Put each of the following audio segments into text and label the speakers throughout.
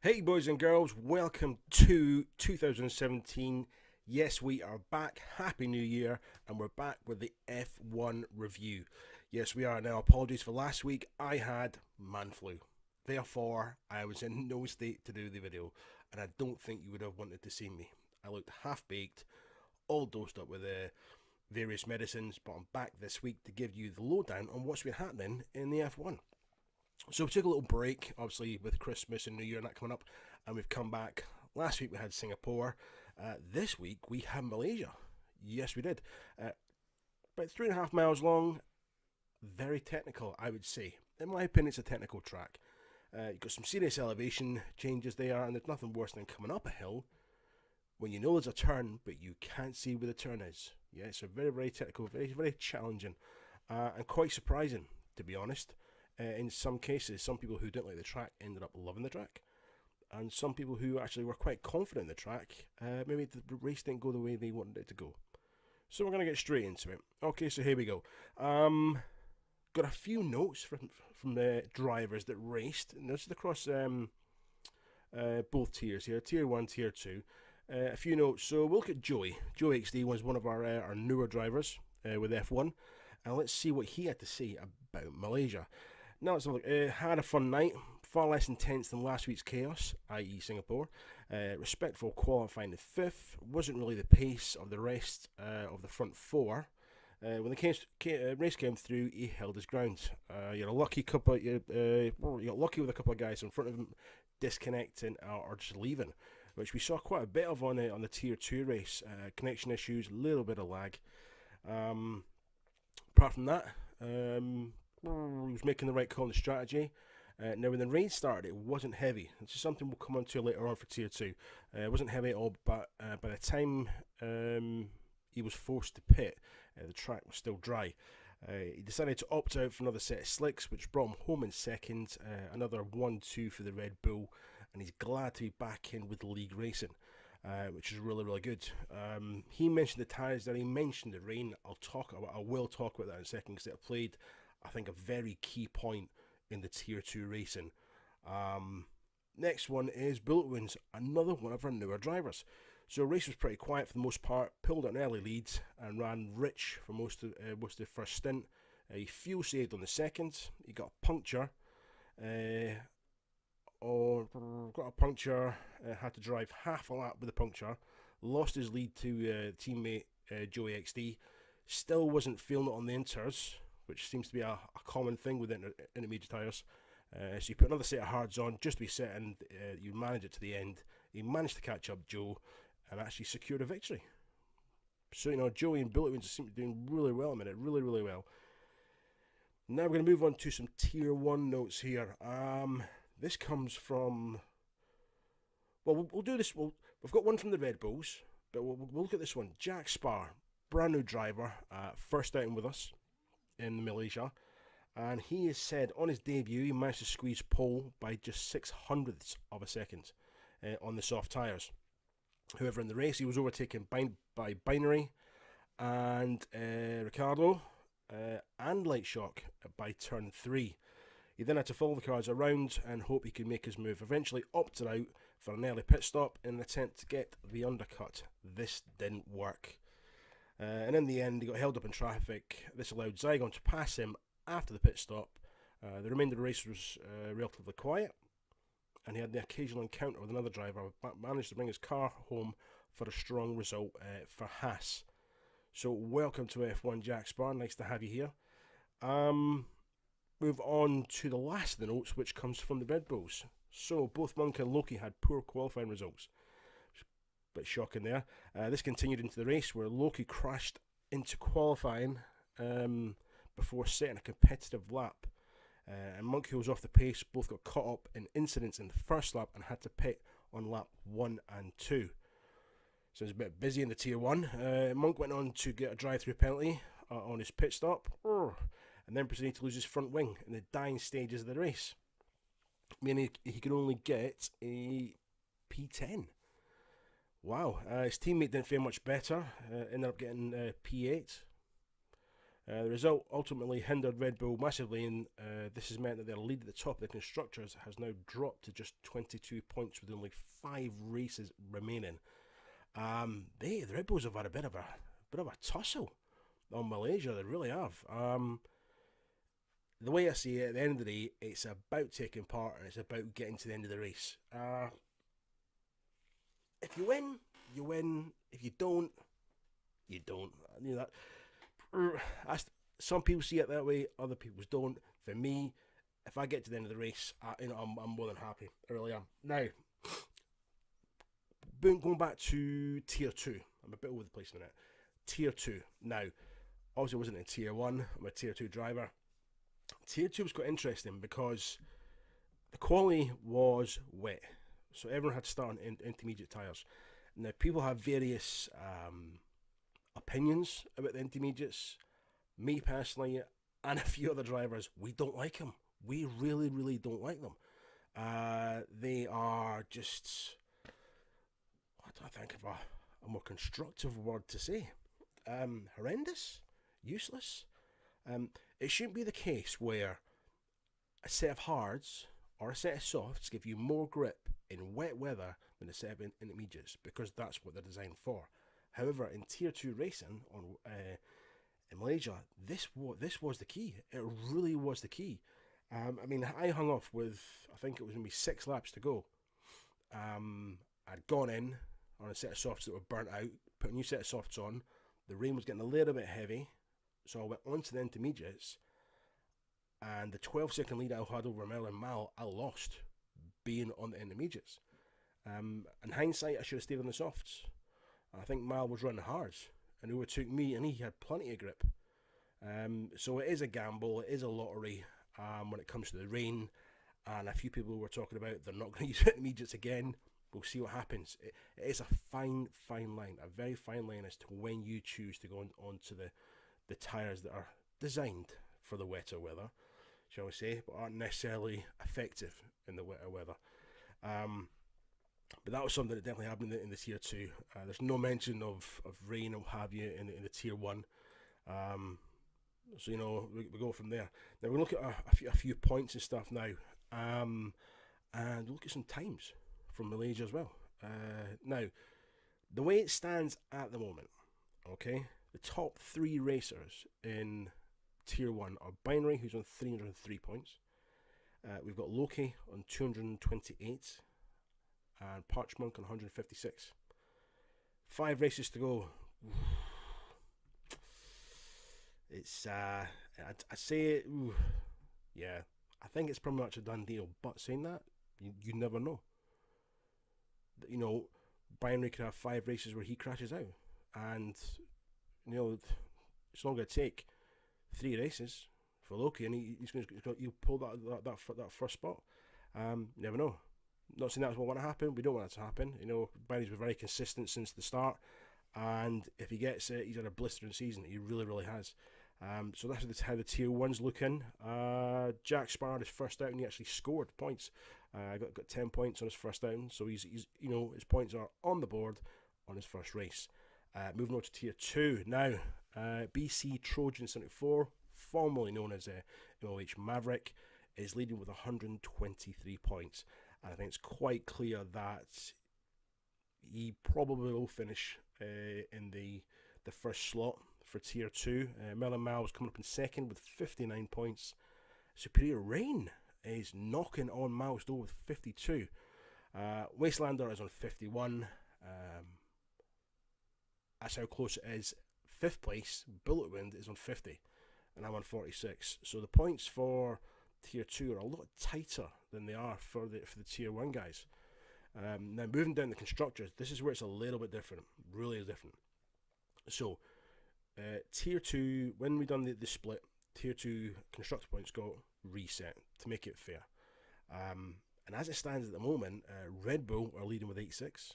Speaker 1: Hey boys and girls, welcome to 2017. Yes, we are back. Happy New Year, and we're back with the F1 review. Yes, we are now. Apologies for last week. I had man flu. Therefore, I was in no state to do the video, and I don't think you would have wanted to see me. I looked half-baked, all dosed up with various medicines, but I'm back this week to give you the lowdown on what's been happening in the F1. So we took a little break, obviously, with Christmas and New Year and that coming up, and we've come back. Last week we had Singapore. This week we had Malaysia. Yes, we did. About 3.5 miles long. Very technical, I would say. In my opinion, it's a technical track. You've got some serious elevation changes there, and there's nothing worse than coming up a hill when you know there's a turn, but you can't see where the turn is. Yeah, it's a very, very technical, very, very challenging, and quite surprising, to be honest. In some cases, some people who didn't like the track ended up loving the track, and some people who actually were quite confident in the track, maybe the race didn't go the way they wanted it to go. So we're going to get straight into it. Okay, so here we go. Got a few notes from the drivers that raced, and this is across both tiers here, Tier 1, Tier 2. A few notes. So we'll look at Joey. Joey XD was one of our newer drivers with F1, and let's see what he had to say about Malaysia. Now let's have a look. Had a fun night, far less intense than last week's chaos, i.e. Singapore. Respectful qualifying in 5th, wasn't really the pace of the rest of the front 4. When the race came through, he held his ground. You got lucky with a couple of guys in front of him disconnecting or just leaving, which we saw quite a bit of on the Tier 2 race. Connection issues, a little bit of lag. Apart from that, he was making the right call in the strategy. Now, when the rain started, it wasn't heavy. This is something we'll come on to later on for Tier 2. It wasn't heavy at all, but by the time he was forced to pit, the track was still dry. He decided to opt out for another set of slicks, which brought him home in second. Another 1-2 for the Red Bull, and he's glad to be back in with the league racing, which is really, really good. He mentioned the tyres there. He mentioned the rain. I will talk about that in a second, because it played, I think, a very key point in the Tier 2 racing. Next one is Bullet Wounds, another one of our newer drivers. So the race was pretty quiet for the most part, pulled an early lead and ran rich for most of the first stint. He fuel saved on the second. He got a puncture. Had to drive half a lap with a puncture. Lost his lead to teammate Joey XD. Still wasn't feeling it on the inters, which seems to be a common thing with intermediate tyres. So you put another set of hards on just to be set, and you manage it to the end. He managed to catch up Joe and actually secured a victory. So, Joey and Bullet Wounds seem to be doing really well a minute, really, really well. Now we're going to move on to some Tier 1 notes here. This comes from... Well, we'll do this. We've got one from the Red Bulls, but we'll look at this one. Jack Spar, brand new driver, first outing with us in Malaysia, and he has said on his debut he managed to squeeze pole by just 600ths of a second on the soft tyres. However, in the race he was overtaken by Binary and Ricardo and Lightshock by turn 3. He then had to follow the cars around and hope he could make his move. Eventually opted out for an early pit stop in an attempt to get the undercut. This didn't work. And in the end, he got held up in traffic. This allowed Zygon to pass him after the pit stop. The remainder of the race was relatively quiet, and he had the occasional encounter with another driver, but managed to bring his car home for a strong result for Haas. So welcome to F1, Jack Spar. Nice to have you here. Move on to the last of the notes, which comes from the Red Bulls. So both Monk and Loki had poor qualifying results. Bit shocking there. This continued into the race, where Loki crashed into qualifying before setting a competitive lap. And Monk, who was off the pace, both got caught up in incidents in the first lap and had to pit on lap 1 and 2. So it was a bit busy in the Tier 1. Monk went on to get a drive-through penalty on his pit stop, and then proceeded to lose his front wing in the dying stages of the race, meaning he could only get a P10. Wow, his teammate didn't fare much better, ended up getting P8. The result ultimately hindered Red Bull massively, and this has meant that their lead at the top of the constructors has now dropped to just 22 points with only 5 races remaining. The Red Bulls have had a bit of a tussle on Malaysia. They really have. The way I see it, at the end of the day, it's about taking part and it's about getting to the end of the race. If you win, you win. If you don't, you don't. You know that. Some people see it that way. Other people don't. For me, if I get to the end of the race, I'm more than happy. I really am. Now, going back to tier 2. I'm a bit over the place in a minute. Tier 2. Now, obviously I wasn't in tier 1. I'm a tier 2 driver. Tier 2 was quite interesting because the quality was wet. So everyone had to start on intermediate tyres. Now, people have various opinions about the intermediates. Me personally, and a few other drivers, we don't like them. We really, really don't like them. They are just, I don't think of a more constructive word to say. Horrendous, useless. It shouldn't be the case where a set of hards or a set of softs give you more grip in wet weather than a set of intermediates, because that's what they're designed for. However, in tier 2 racing in Malaysia, this was the key. It really was the key. I hung off with, I think it was maybe 6 laps to go. I'd gone in on a set of softs that were burnt out, put a new set of softs on. The rain was getting a little bit heavy, so I went on to the intermediates, and the 12-second lead I had over Mel and Mal, I lost being on the intermediates. In hindsight, I should have stayed on the softs. I think Mal was running hards and overtook me, and he had plenty of grip. So it is a gamble, it is a lottery when it comes to the rain, and a few people were talking about they're not going to use intermediates again. We'll see what happens. It is a fine line, a very fine line as to when you choose to go onto the tyres that are designed for the wetter weather, shall we say, but aren't necessarily effective in the wetter weather. But that was something that definitely happened in the tier 2. There's no mention of rain or have you in the tier 1. So, we go from there. Now, we'll look at a few points and stuff now. And we'll look at some times from Malaysia as well. Now, the way it stands at the moment, okay, the top 3 racers in tier 1 are Binary, who's on 303 points. We've got Loki on 228. And Parchmonk on 156. 5 races to go. It's I say, yeah, I think it's pretty much a done deal. But saying that, you never know. Binary could have 5 races where he crashes out, and it's not going to take 3 races for Loki, and he'll pull that first spot. You never know. Not saying that's what want to happen. We don't want that to happen. Binari's been very consistent since the start, and if he gets it, he's had a blistering season. He really, really has. So that's how the tier 1's looking. Jack Sparrowed his first out, and he actually scored points. Got 10 points on his first outing, so he's his points are on the board on his first race. Moving on to tier 2 now. BC Trojan 74, formerly known as MOH Maverick, is leading with 123 points. And I think it's quite clear that he probably will finish in the first slot for tier 2. Melon Mal was coming up in second with 59 points. Superior Rain is knocking on Mal's door with 52. Wastelander is on 51. That's how close it is. 5th place, Bullet Wind, is on 50, and I'm on 46. So the points for tier 2 are a lot tighter than they are for the tier 1 guys. Now moving down the constructors, this is where it's a little bit different, really different. So tier 2, when we done the split, tier 2 constructor points got reset to make it fair. And as it stands at the moment, Red Bull are leading with 86,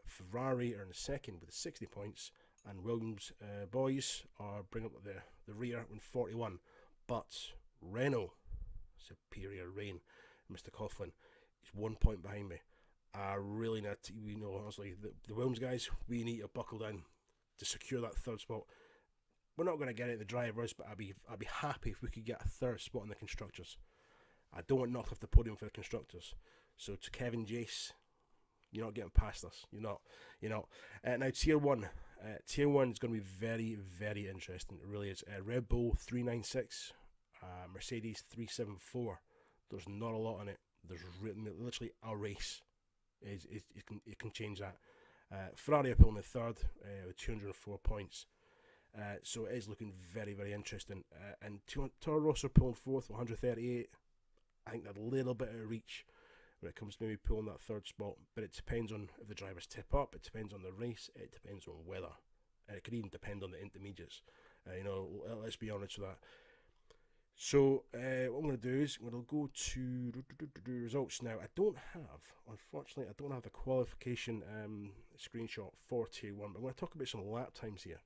Speaker 1: Ferrari are in second with 60 points, and Williams boys are bringing up the rear with 41. But Renault, Superior Rain, Mr. Coughlin, is 1 point behind me. I really need to, honestly, the Williams guys, we need to buckle down to secure that third spot. We're not going to get it in the drivers, but I'd be happy if we could get a third spot in the constructors. I don't want knocked off the podium for the constructors. So to Kevin Jace, you're not getting past us. You're not. Now tier one. Tier one is going to be very, very interesting. It really is. Red Bull 396, Mercedes 374. There's not a lot on it. There's literally a race. It can change that. Ferrari up on the third with 204 points. So it is looking very, very interesting. And Toro Rosso pulling fourth, 138. I think a little bit out of reach when it comes to maybe pulling that third spot. But it depends on if the drivers tip up. It depends on the race. It depends on weather. And it could even depend on the intermediates. Let's be honest with that. So what I'm going to do is I'm going to go to results now. Unfortunately, I don't have the qualification screenshot for Tier 1, but I'm going to talk about some lap times here.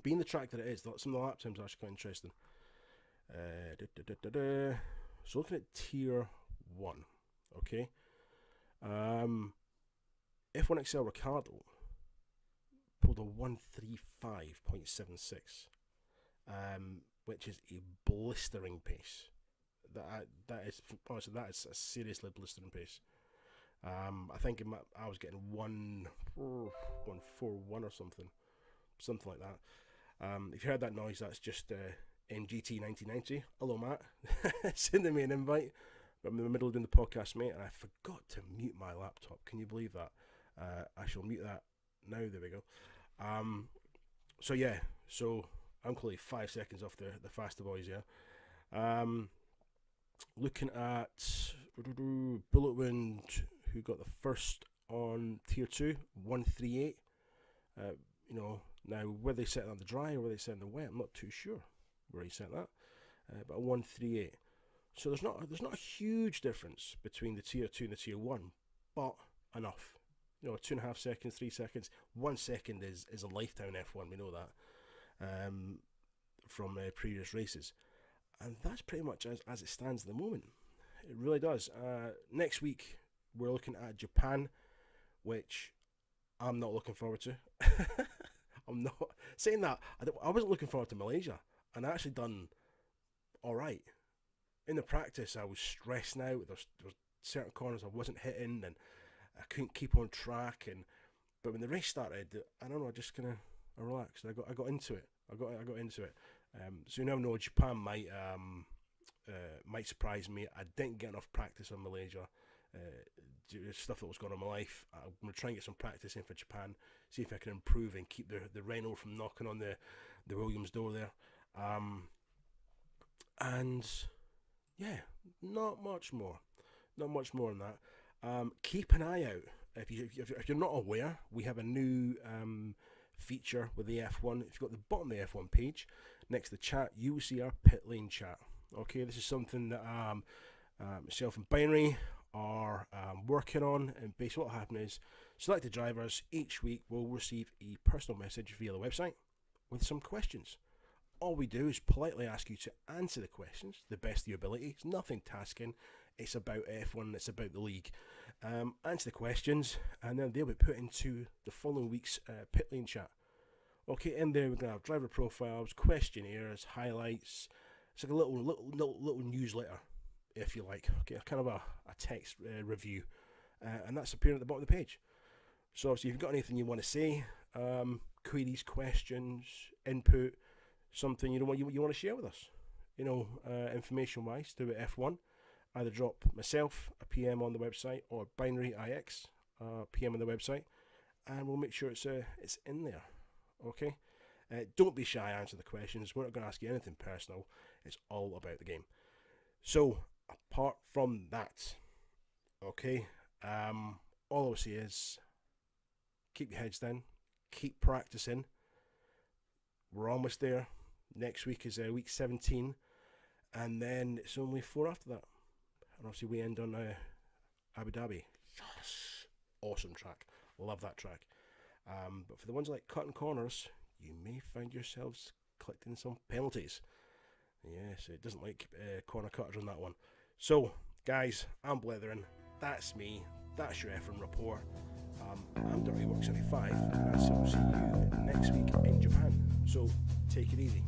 Speaker 1: Being the track that it is, some of the lap times are actually quite interesting. So looking at Tier 1, okay. F1 XL Ricardo pulled a 135.76. Which is a blistering pace. That is honestly, that is a seriously blistering pace. I think I was getting 141 or something like that. If you heard that noise, that's just NGT 1990. Hello, Matt. Send me an invite. I'm in the middle of doing the podcast, mate, and I forgot to mute my laptop. Can you believe that? I shall mute that now. There we go. So I'm clearly 5 seconds off the faster boys, yeah. Looking at Bullet Wind, who got the first on Tier 2, 138. Now whether they set it on the dry or whether they set it on the wet, I'm not too sure where he set that. But 138. So there's not a huge difference between the Tier 2 and the Tier 1, but enough. 2.5 seconds, 3 seconds. 1 second is a lifetime F1, we know that. From previous races, and that's pretty much as it stands at the moment. It really does. Next week we're looking at Japan, which I'm not looking forward to. I'm not saying that. I wasn't looking forward to Malaysia, and I actually done all right. In the practice, I was stressing out. There was certain corners I wasn't hitting, and I couldn't keep on track. But when the race started, I don't know. I relaxed. I got into it. I got into it. So you never know. Japan might surprise me. I didn't get enough practice on Malaysia. Due to stuff that was going on in my life, I'm gonna try and get some practice in for Japan. See if I can improve and keep the Renault from knocking on the Williams door there. And yeah, not much more than that. Keep an eye out. If you're not aware, we have a new feature with the F1. If you go to the bottom of the F1 page, next to the chat, you will see our pit lane chat. Okay, this is something that myself and Binary are working on, and basically what will happen is selected drivers each week will receive a personal message via the website with some questions. All we do is politely ask you to answer the questions to the best of your ability. It's nothing tasking. It's about F1. It's about the league. Answer the questions, and then they'll be put into the following week's pit lane chat. Okay, in there we're going to have driver profiles, questionnaires, highlights. It's like a little newsletter, if you like. Okay, kind of a text review, and that's appearing at the bottom of the page. So obviously, if you've got anything you want to say, queries, questions, input, something you want to share with us, information-wise, do it F1. Either drop myself a PM on the website or Binary IX PM on the website, and we'll make sure it's in there. Okay, don't be shy. Answer the questions. We're not going to ask you anything personal. It's all about the game. So apart from that, okay, all I will say is keep your heads down, keep practicing. We're almost there. Next week is week 17, and then it's only 4 after that. And obviously we end on Abu Dhabi. Yes, awesome track. Love that track. But for the ones like cutting corners, you may find yourselves collecting some penalties. Yes, it doesn't like corner cutters on that one. So, guys, I'm Blethering. That's me. that's your F1 report. I'm Dirty Work 75, and I will see you next week in Japan. So take it easy.